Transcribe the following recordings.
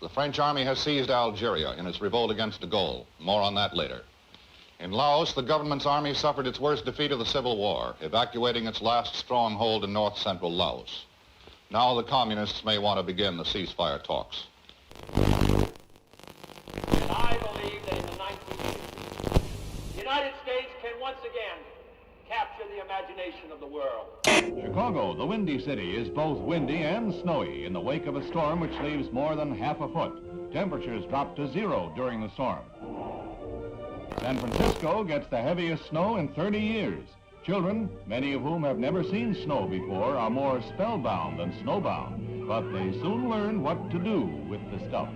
The French army has seized Algeria in its revolt against de Gaulle. More on that later. In Laos, the government's army suffered its worst defeat of the Civil War, evacuating its last stronghold in north-central Laos. Now the communists may want to begin the ceasefire talks. And I believe that in the 1980s, the United States can once again capture the imagination of the world. Chicago, the Windy City, is both windy and snowy in the wake of a storm which leaves more than half a foot. Temperatures drop to 0 during the storm. San Francisco gets the heaviest snow in 30 years. Children, many of whom have never seen snow before, are more spellbound than snowbound, but they soon learn what to do with the stuff.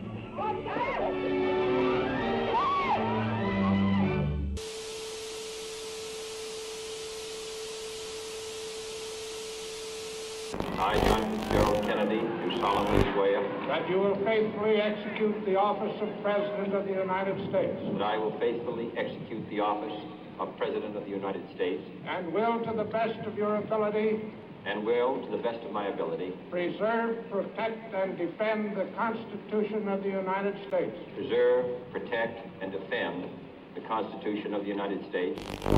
I, John Fitzgerald Kennedy, do solemnly swear that you will faithfully execute the office of President of the United States. that I will faithfully execute the office of President of the United States And will, to the best of your ability, and will, to the best of my ability, preserve, protect, and defend the Constitution of the United States. preserve, protect, and defend the Constitution of the United States. So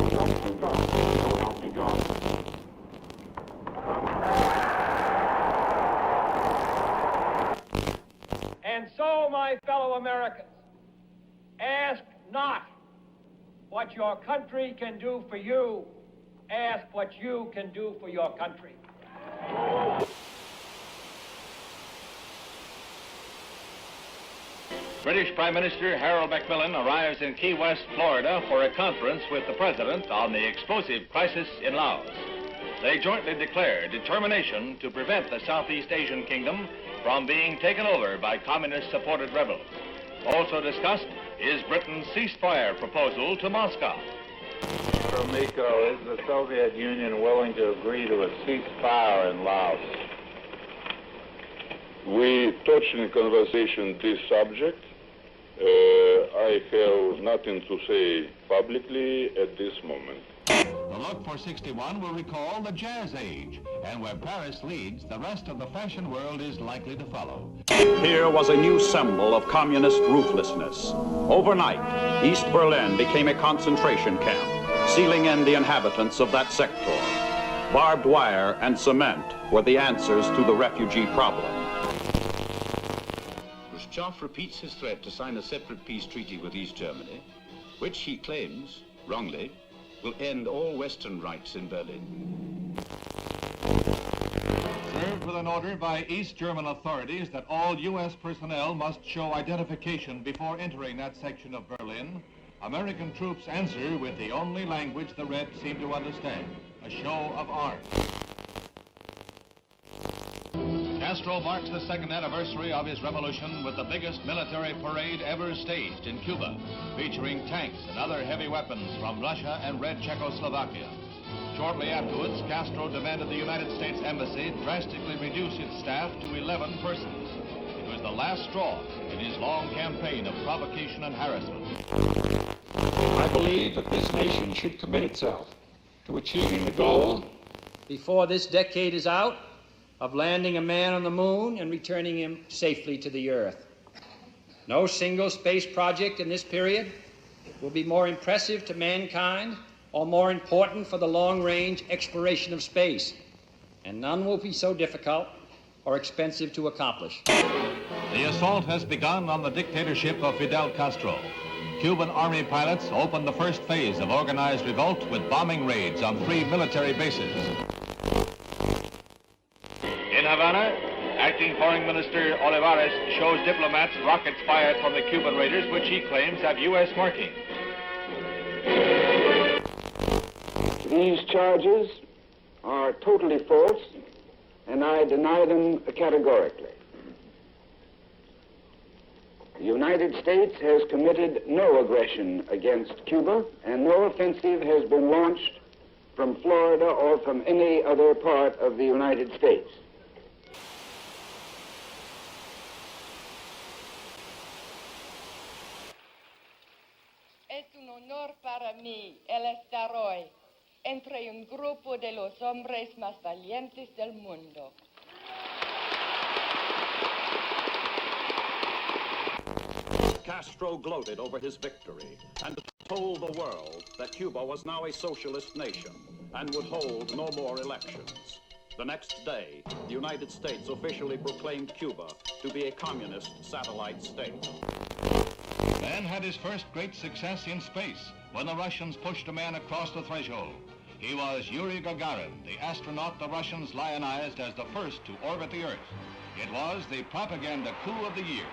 help me God. And so, my fellow Americans, ask not what your country can do for you, ask what you can do for your country. British Prime Minister Harold Macmillan arrives in Key West, Florida for a conference with the President on the explosive crisis in Laos. They jointly declare determination to prevent the Southeast Asian kingdom from being taken over by communist-supported rebels. Also discussed is Britain's ceasefire proposal to Moscow. From Miko, is the Soviet Union willing to agree to a ceasefire in Laos? We touched in conversation this subject. I have nothing to say publicly at this moment. The look for 61 will recall the Jazz Age, and where Paris leads, the rest of the fashion world is likely to follow. Here was a new symbol of communist ruthlessness. Overnight, East Berlin became a concentration camp, sealing in the inhabitants of that sector. Barbed wire and cement were the answers to the refugee problem. Khrushchev repeats his threat to sign a separate peace treaty with East Germany, which he claims, wrongly, will end all Western rights in Berlin. Served with an order by East German authorities that all U.S. personnel must show identification before entering that section of Berlin, American troops answer with the only language the Reds seem to understand, a show of arms. Castro marks the second anniversary of his revolution with the biggest military parade ever staged in Cuba, featuring tanks and other heavy weapons from Russia and Red Czechoslovakia. Shortly afterwards, Castro demanded the United States Embassy drastically reduce its staff to 11 persons. It was the last straw in his long campaign of provocation and harassment. I believe that this nation should commit itself to achieving the goal before this decade is out of landing a man on the moon and returning him safely to the Earth. No single space project in this period will be more impressive to mankind or more important for the long-range exploration of space, and none will be so difficult or expensive to accomplish. The assault has begun on the dictatorship of Fidel Castro. Cuban Army pilots opened the first phase of organized revolt with bombing raids on 3 military bases. In Havana, Acting Foreign Minister Olivares shows diplomats rockets fired from the Cuban raiders, which he claims have U.S. marking. These charges are totally false, and I deny them categorically. The United States has committed no aggression against Cuba, and no offensive has been launched from Florida or from any other part of the United States. Es un honor para mí el estar hoy entre un grupo de los hombres más valientes. del mundo. Castro gloated over his victory and told the world that Cuba was now a socialist nation and would hold no more elections. The next day, the United States officially proclaimed Cuba to be a communist satellite state. Man had his first great success in space when the Russians pushed a man across the threshold. He was Yuri Gagarin, the astronaut the Russians lionized as the first to orbit the Earth. It was the propaganda coup of the year.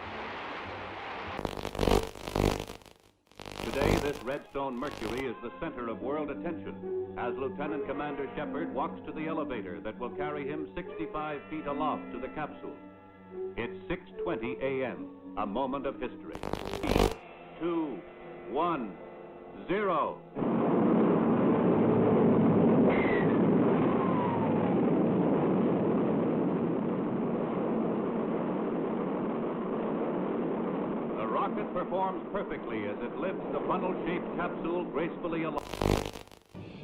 Today, this Redstone Mercury is the center of world attention as Lieutenant Commander Shepard walks to the elevator that will carry him 65 feet aloft to the capsule. It's 6:20 a.m., a moment of history. 3, 2, 1, 0. The rocket performs perfectly as it lifts the funnel-shaped capsule gracefully aloft.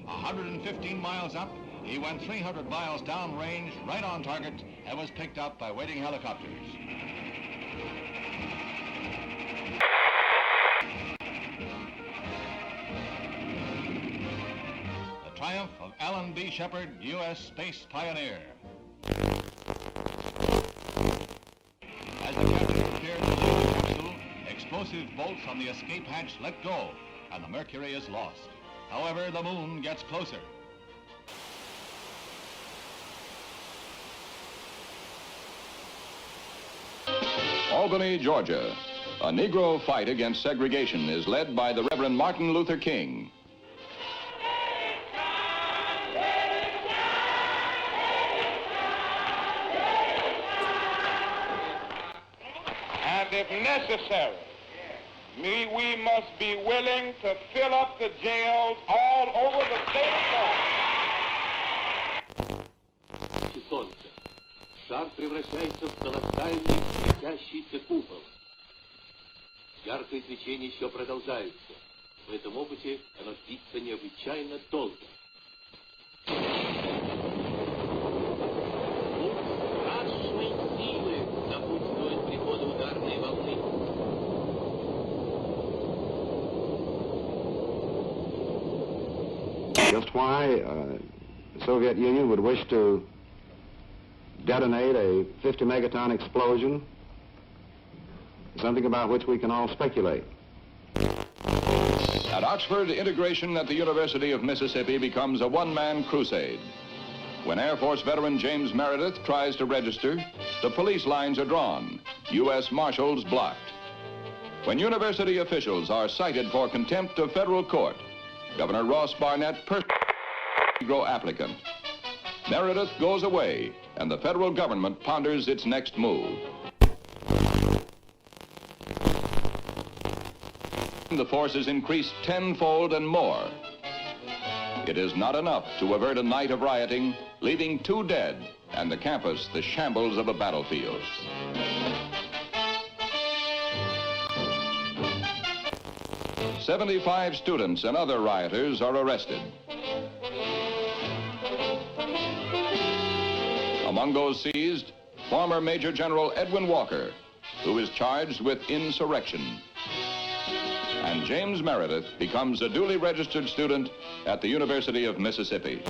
115 miles up, he went 300 miles downrange, right on target, and was picked up by waiting helicopters. The triumph of Alan B. Shepard, U.S. space pioneer. As the captain prepared to leave the capsule, explosive bolts on the escape hatch let go, and the Mercury is lost. However, the moon gets closer. Albany, Georgia. A Negro fight against segregation is led by the Reverend Martin Luther King. And if necessary, we must be willing to fill up the jails all over the state of Florida. Солнце. Шар превращается в колоссальный светящийся купол. Яркое свечение еще продолжается. В этом опыте оно длится необычайно долго. Страшной силы напутствует прихода ударной волны. Just why the Soviet Union would wish to detonate a 50 megaton explosion is something about which we can all speculate. At Oxford, integration at the University of Mississippi becomes a one-man crusade. When Air Force veteran James Meredith tries to register, the police lines are drawn, U.S. Marshals blocked. When university officials are cited for contempt of federal court, Governor Ross Barnett personally Negro applicant. Meredith goes away, and the federal government ponders its next move. The force is increased tenfold and more. It is not enough to avert a night of rioting, leaving 2 dead and the campus the shambles of a battlefield. "75 students and other rioters are arrested. Among those seized, former Major General Edwin Walker, who is charged with insurrection. And James Meredith becomes a duly registered student at the University of Mississippi.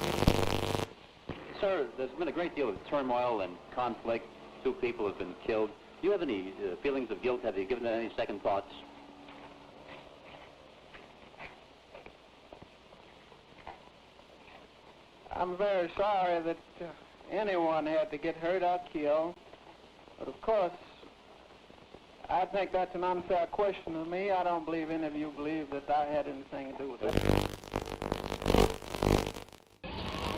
Sir, there's been a great deal of turmoil and conflict. 2 people have been killed. Do you have any feelings of guilt? Have you given it any second thoughts? I'm very sorry that anyone had to get hurt or killed. But of course, I think that's an unfair question to me. I don't believe any of you believe that I had anything to do with it.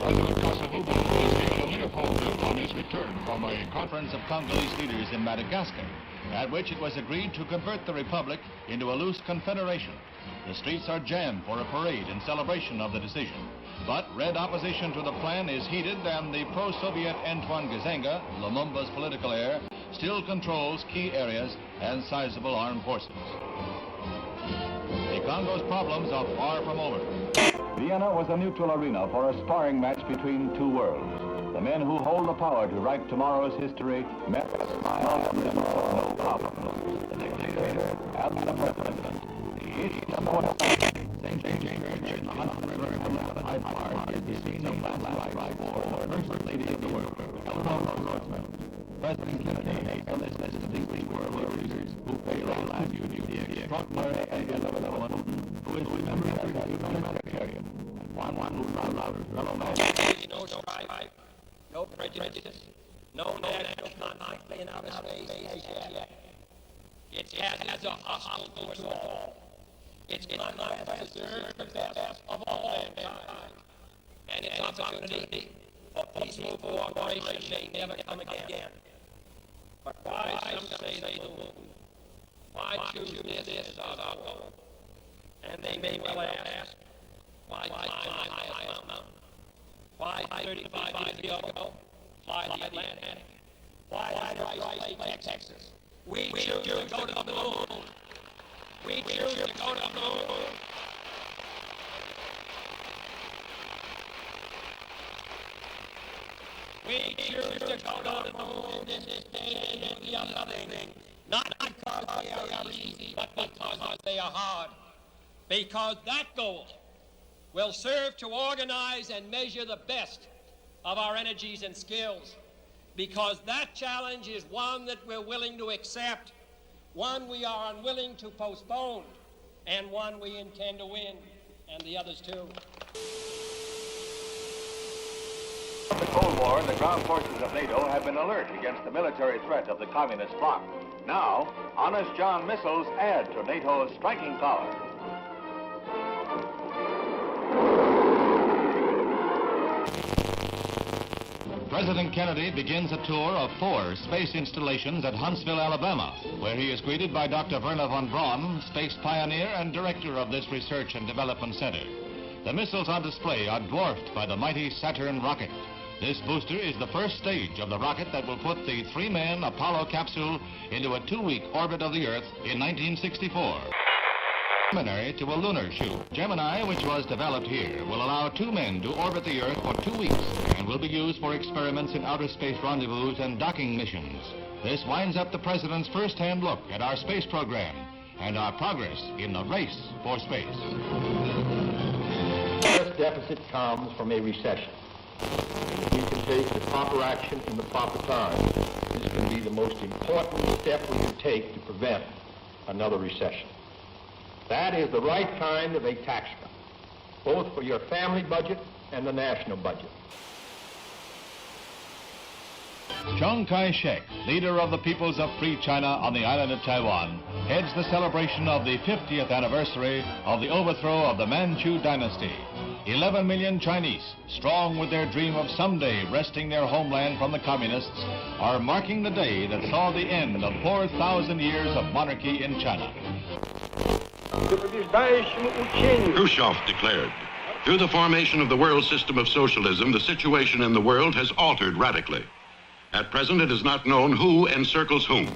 President Kasavubu is given a Leopold bill on his return from a conference of Congolese leaders in Madagascar, at which it was agreed to convert the republic into a loose confederation. The streets are jammed for a parade in celebration of the decision. But red opposition to the plan is heated, and the pro-Soviet Antoine Gizenga, Lumumba's political heir, still controls key areas and sizable armed forces. The Congo's problems are far from over. Vienna was a neutral arena for a sparring match between 2 worlds. The men who hold the power to write tomorrow's history met a smile and no problem. The dictator and the President Kennedy on this distinguished world leaders who pay life to the extraordinary and benevolent one who is remembered as a humanitarian and one who found out his fellow man. No strife, no prejudice, no national conflict in outer space as yet. It has a hostile force all. Its conduct has served the best of all mankind, and its opportunity for peaceful cooperation may never come again. But why some say the moon? Why choose this as our goal? And they may well ask, why climb Ice Mountain? Why 35 years ago fly the Atlantic? Why Rice Lake, Texas? We choose to go to the moon. We choose to go to the moon. We choose to go to the moon in this day and the other thing. Not because they are easy, but because they are hard. Because that goal will serve to organize and measure the best of our energies and skills. Because that challenge is one that we're willing to accept, one we are unwilling to postpone, and one we intend to win, and the others too. The Cold War, the ground forces of NATO have been alert against the military threat of the communist bloc. Now, Honest John missiles add to NATO's striking power. President Kennedy begins a tour of 4 space installations at Huntsville, Alabama, where he is greeted by Dr. Werner von Braun, space pioneer and director of this research and development center. The missiles on display are dwarfed by the mighty Saturn rocket. This booster is the first stage of the rocket that will put the 3-man Apollo capsule into a 2-week orbit of the Earth in 1964. Preliminary to a lunar shoot. Gemini, which was developed here, will allow 2 men to orbit the Earth for 2 weeks and will be used for experiments in outer space rendezvous and docking missions. This winds up the President's first-hand look at our space program and our progress in the race for space. The first deficit comes from a recession. If we can take the proper action in the proper time, this can be the most important step we can take to prevent another recession. That is the right kind of a tax cut, both for your family budget and the national budget. Chiang Kai-shek, leader of the peoples of Free China on the island of Taiwan, heads the celebration of the 50th anniversary of the overthrow of the Manchu dynasty. 11 million Chinese, strong with their dream of someday wresting their homeland from the communists, are marking the day that saw the end of 4,000 years of monarchy in China. Khrushchev declared, through the formation of the world system of socialism, the situation in the world has altered radically. At present, it is not known who encircles whom.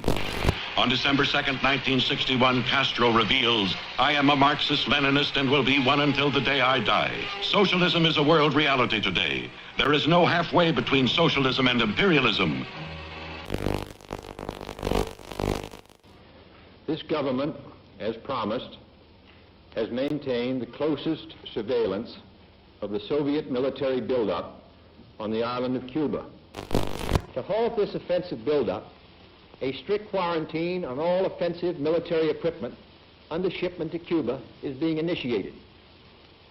On December 2nd, 1961, Castro reveals, I am a Marxist-Leninist and will be one until the day I die. Socialism is a world reality today. There is no halfway between socialism and imperialism. This government, as promised, has maintained the closest surveillance of the Soviet military buildup on the island of Cuba. To halt this offensive buildup, a strict quarantine on all offensive military equipment under shipment to Cuba is being initiated.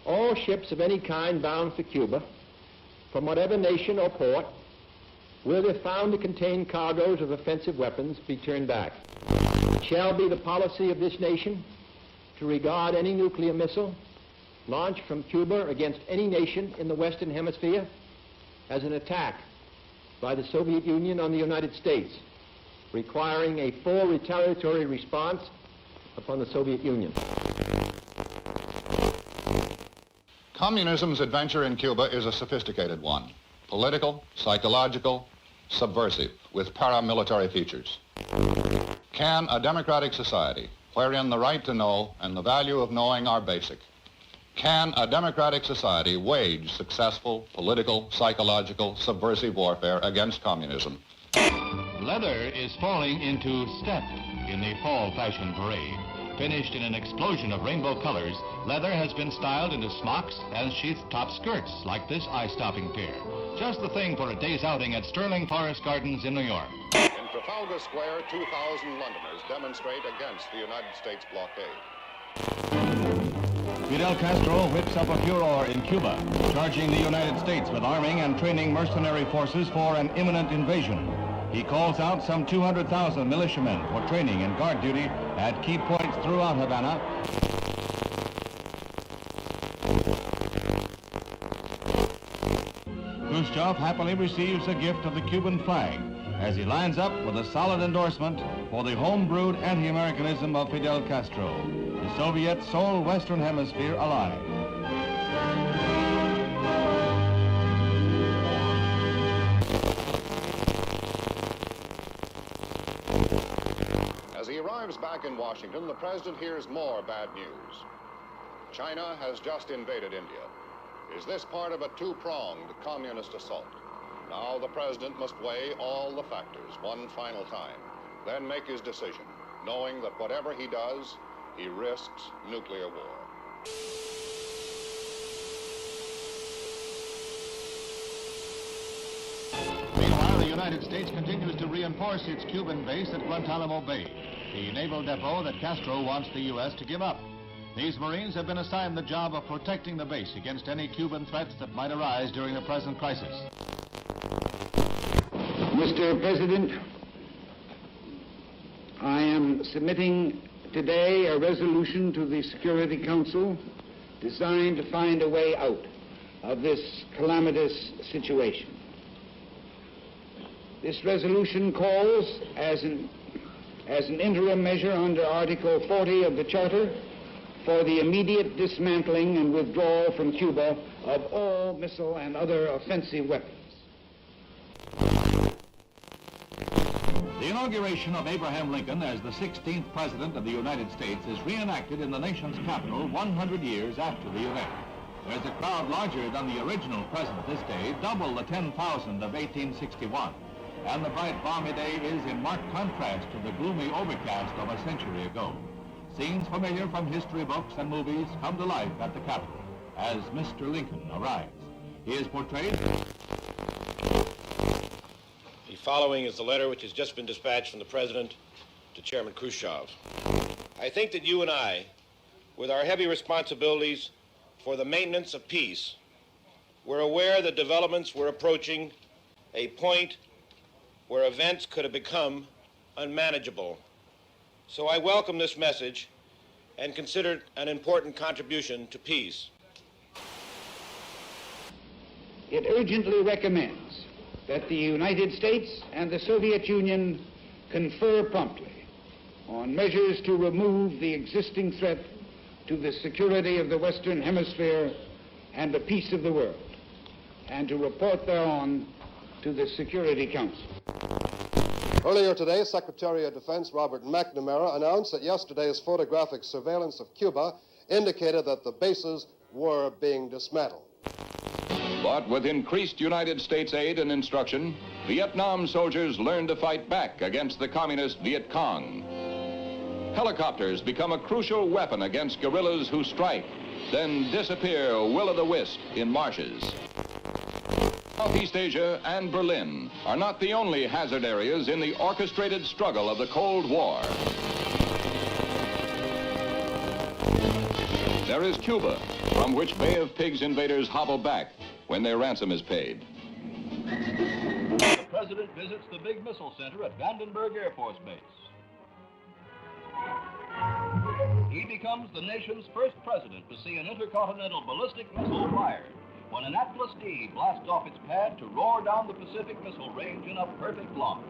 All ships of any kind bound for Cuba, from whatever nation or port, where they're found to contain cargoes of offensive weapons, be turned back. It shall be the policy of this nation to regard any nuclear missile launched from Cuba against any nation in the Western Hemisphere as an attack by the Soviet Union on the United States, requiring a full retaliatory response upon the Soviet Union. Communism's adventure in Cuba is a sophisticated one. Political, psychological, subversive, with paramilitary features. Can a democratic society, wherein the right to know and the value of knowing are basic, can a democratic society wage successful political, psychological, subversive warfare against communism? Leather is falling into step in the fall fashion parade. Finished in an explosion of rainbow colors, leather has been styled into smocks and sheathed top skirts like this eye-stopping pair. Just the thing for a day's outing at Sterling Forest Gardens in New York. In Trafalgar Square, 2,000 Londoners demonstrate against the United States blockade. Fidel Castro whips up a furor in Cuba, charging the United States with arming and training mercenary forces for an imminent invasion. He calls out some 200,000 militiamen for training and guard duty at key points throughout Havana. Khrushchev happily receives a gift of the Cuban flag as he lines up with a solid endorsement for the home-brewed anti-Americanism of Fidel Castro, the Soviet sole Western Hemisphere ally. As he arrives back in Washington, the president hears more bad news. China has just invaded India. Is this part of a two-pronged communist assault? Now the president must weigh all the factors one final time, then make his decision, knowing that whatever he does, he risks nuclear war. Meanwhile, the United States continues to reinforce its Cuban base at Guantanamo Bay, the naval depot that Castro wants the U.S. to give up. These Marines have been assigned the job of protecting the base against any Cuban threats that might arise during the present crisis. Mr. President, I am submitting today a resolution to the Security Council designed to find a way out of this calamitous situation. This resolution calls, as an interim measure under Article 40 of the Charter, for the immediate dismantling and withdrawal from Cuba of all missile and other offensive weapons. The inauguration of Abraham Lincoln as the 16th President of the United States is reenacted in the nation's capital 100 years after the event. There's a crowd larger than the original president this day, double the 10,000 of 1861. And the bright balmy day is in marked contrast to the gloomy overcast of a century ago. Scenes familiar from history books and movies come to life at the Capitol as Mr. Lincoln arrives. He is portrayed. The following is the letter which has just been dispatched from the President to Chairman Khrushchev. I think that you and I, with our heavy responsibilities for the maintenance of peace, were aware that developments were approaching a point where events could have become unmanageable. So I welcome this message and consider it an important contribution to peace. It urgently recommends that the United States and the Soviet Union confer promptly on measures to remove the existing threat to the security of the Western Hemisphere and the peace of the world, and to report thereon to the Security Council. Earlier today, Secretary of Defense Robert McNamara announced that yesterday's photographic surveillance of Cuba indicated that the bases were being dismantled. But with increased United States aid and instruction, Vietnam soldiers learned to fight back against the communist Viet Cong. Helicopters become a crucial weapon against guerrillas who strike, then disappear will-o'-the-wisp in marshes. Southeast Asia and Berlin are not the only hazard areas in the orchestrated struggle of the Cold War. There is Cuba, from which Bay of Pigs invaders hobble back when their ransom is paid. The President visits the big missile center at Vandenberg Air Force Base. He becomes the nation's first president to see an intercontinental ballistic missile fired, when an Atlas D blasts off its pad to roar down the Pacific Missile Range in a perfect launch.